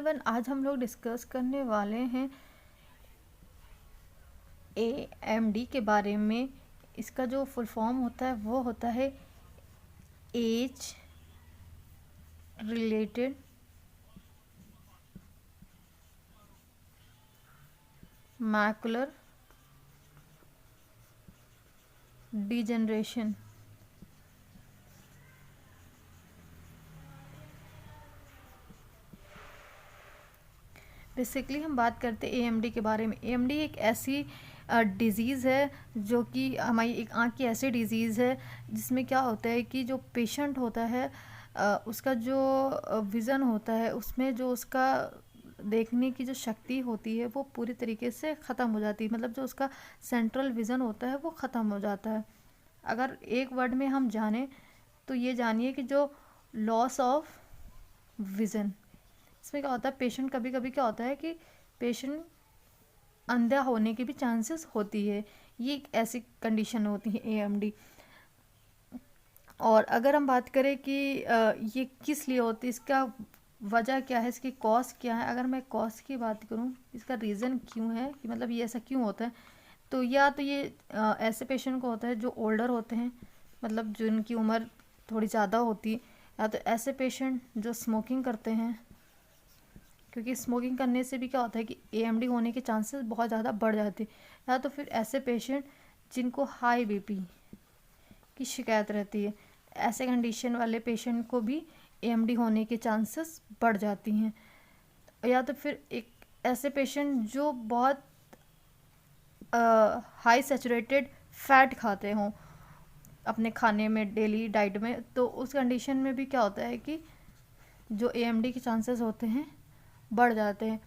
Everyone, आज हम लोग डिस्कस करने वाले हैं AMD के बारे में। इसका जो फुल फॉर्म होता है वो होता है age related macular degeneration. Basically हम बात करते हैं AMD के बारे में। AMD एक ऐसी डिज़ीज़ है जो कि हमारी एक आँख की ऐसी डिज़ीज़ है जिसमें क्या होता है कि जो पेशेंट होता है उसका जो विज़न होता है उसमें जो उसका देखने की जो शक्ति होती है वो पूरी तरीके से ख़त्म हो जाती है। मतलब जो उसका सेंट्रल विज़न होता है वो ख़त्म हो जाता है। अगर एक वर्ड में हम जानें तो ये जानिए कि जो लॉस ऑफ विज़न, इसमें क्या होता है, पेशेंट कभी कभी क्या होता है कि पेशेंट अंधा होने की भी चांसेस होती है। ये एक ऐसी कंडीशन होती है AMD। और अगर हम बात करें कि ये किस लिए होती है, इसका वजह क्या है, इसकी कॉज क्या है। अगर मैं कॉज की बात करूं, इसका रीज़न क्यों है कि मतलब ये ऐसा क्यों होता है, तो या तो ये ऐसे पेशेंट को होता है जो ओल्डर होते हैं, मतलब जिनकी उम्र थोड़ी ज़्यादा होती है, या तो ऐसे पेशेंट जो स्मोकिंग करते हैं, क्योंकि स्मोकिंग करने से भी क्या होता है कि AMD होने के चांसेस बहुत ज़्यादा बढ़ जाते हैं। या तो फिर ऐसे पेशेंट जिनको हाई BP की शिकायत रहती है, ऐसे कंडीशन वाले पेशेंट को भी AMD होने के चांसेस बढ़ जाती हैं। या तो फिर एक ऐसे पेशेंट जो बहुत हाई सैचुरेटेड फैट खाते हों अपने खाने में, डेली डाइट में, तो उस कंडीशन में भी क्या होता है कि जो AMD के चांसेस होते हैं बढ़ जाते हैं।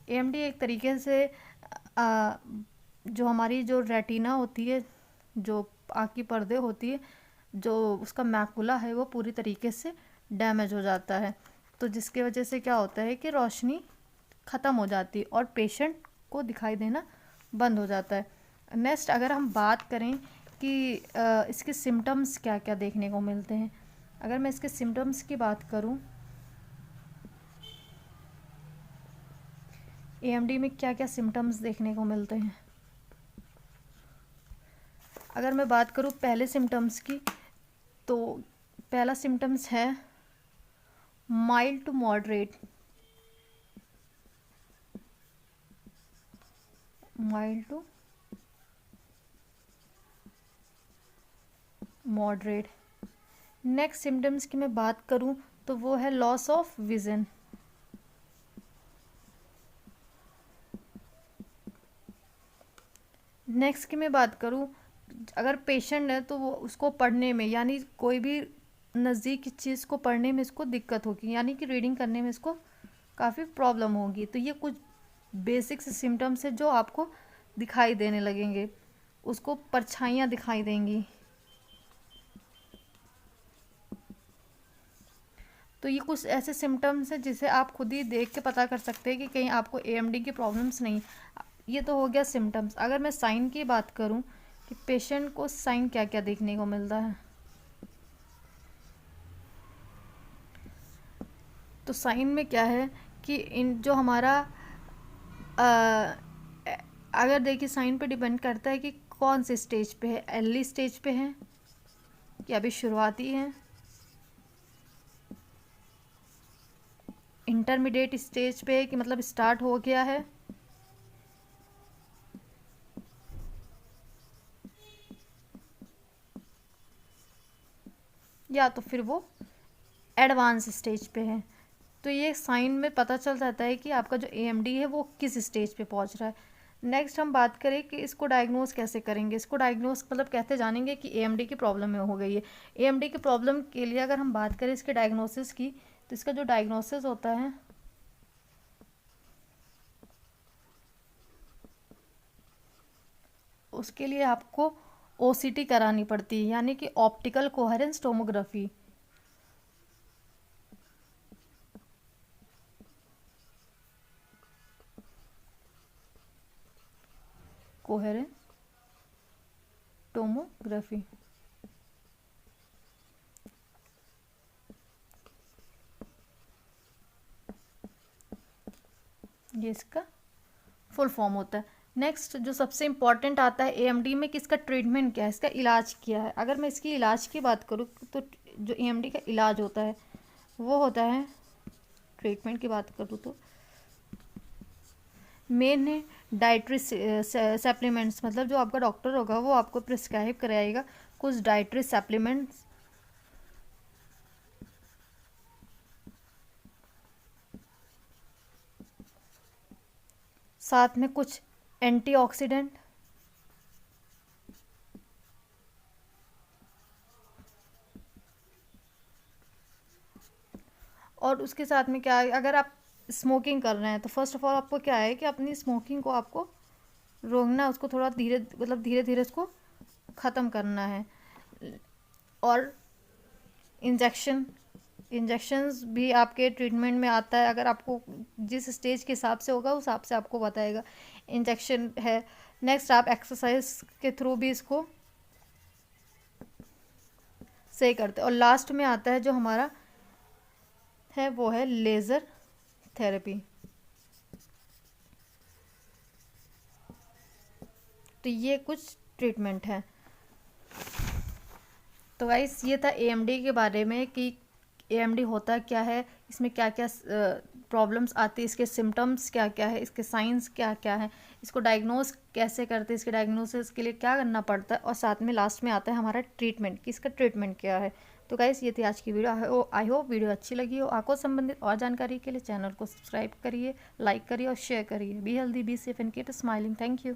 AMD एक तरीके से जो हमारी जो रेटिना होती है, जो आँख की पर्दे होती है, जो उसका मैकुला है वो पूरी तरीके से डैमेज हो जाता है। तो जिसके वजह से क्या होता है कि रोशनी ख़त्म हो जाती है और पेशेंट को दिखाई देना बंद हो जाता है। नेक्स्ट अगर हम बात करें कि इसके सिम्टम्स क्या क्या देखने को मिलते हैं, अगर मैं इसके सिम्टम्स की बात करूं, AMD में क्या क्या सिम्टम्स देखने को मिलते हैं। अगर मैं बात करूं पहले सिम्टम्स की, तो पहला सिम्टम्स है mild to moderate. Mild to moderate. Next symptoms की मैं बात करूं तो वो है लॉस ऑफ विजन। नेक्स्ट की मैं बात करूं, अगर पेशेंट है तो वो उसको पढ़ने में, यानी कोई भी नज़दीक की चीज़ को पढ़ने में इसको दिक्कत होगी, यानी कि रीडिंग करने में इसको काफ़ी प्रॉब्लम होगी। तो ये कुछ बेसिक से सिम्टम्स है जो आपको दिखाई देने लगेंगे, उसको परछाइयाँ दिखाई देंगी। तो ये कुछ ऐसे सिम्टम्स हैं जिसे आप खुद ही देख के पता कर सकते हैं कि कहीं आपको AMD की प्रॉब्लम्स नहीं। ये तो हो गया सिम्टम्स। अगर मैं साइन की बात करूं कि पेशेंट को साइन क्या क्या देखने को मिलता है, तो साइन में क्या है कि इन जो हमारा अगर देखिए साइन पे डिपेंड करता है कि कौन से स्टेज पे है, अर्ली स्टेज पे है या अभी शुरुआती है, इंटरमीडिएट स्टेज पे है कि मतलब स्टार्ट हो गया है, या तो फिर वो एडवांस स्टेज पे है। तो ये साइन में पता चल जाता है कि आपका जो AMD है वो किस स्टेज पे पहुंच रहा है। नेक्स्ट हम बात करें कि इसको डायग्नोस कैसे करेंगे। इसको डायग्नोस मतलब कैसे जानेंगे कि AMD की प्रॉब्लम में हो गई है। AMD की प्रॉब्लम के लिए अगर हम बात करें इसके डायग्नोसिस की, तो इसका जो डायग्नोसिस होता है उसके लिए आपको OCT करानी पड़ती है, यानी कि optical coherence tomography. Coherence tomography. ये इसका फुल फॉर्म होता है। नेक्स्ट जो सबसे इम्पॉर्टेंट आता है एएमडी में कि इसका ट्रीटमेंट क्या है, इसका इलाज क्या है। अगर मैं इसकी इलाज की बात करूँ तो जो एएमडी का इलाज होता है वो होता है, ट्रीटमेंट की बात करूँ तो मेन है डाइटरी सप्लीमेंट्स, मतलब जो आपका डॉक्टर होगा वो आपको प्रिस्क्राइब कराएगा कुछ डाइटरी सप्लीमेंट्स, साथ में कुछ एंटीऑक्सीडेंट, और उसके साथ में क्या है, अगर आप स्मोकिंग कर रहे हैं तो फर्स्ट ऑफ ऑल आपको क्या है कि अपनी स्मोकिंग को आपको रोकना, उसको थोड़ा धीरे मतलब धीरे धीरे उसको ख़त्म करना है। और इंजेक्शंस भी आपके ट्रीटमेंट में आता है, अगर आपको जिस स्टेज के हिसाब से होगा उस हिसाब से आपको बताएगा इंजेक्शन है। नेक्स्ट आप एक्सरसाइज के थ्रू भी इसको सही करते हैं। और लास्ट में आता है जो हमारा है वो है लेज़र थेरेपी। तो ये कुछ ट्रीटमेंट है। तो गाइस ये था एएमडी के बारे में कि एएमडी होता क्या है, इसमें क्या क्या प्रॉब्लम्स आती है, इसके सिम्टम्स क्या क्या है, इसके साइंस क्या क्या है, इसको डायग्नोज कैसे करते हैं, इसके डायग्नोसिस के लिए क्या करना पड़ता है, और साथ में लास्ट में आता है हमारा ट्रीटमेंट कि इसका ट्रीटमेंट क्या है। तो गाइस ये थी आज की वीडियो। आई होप वीडियो अच्छी लगी हो। आंखों संबंधित और जानकारी के लिए चैनल को सब्सक्राइब करिए, लाइक करिए और शेयर करिए। Be healthy, be safe and keep smiling. Thank you.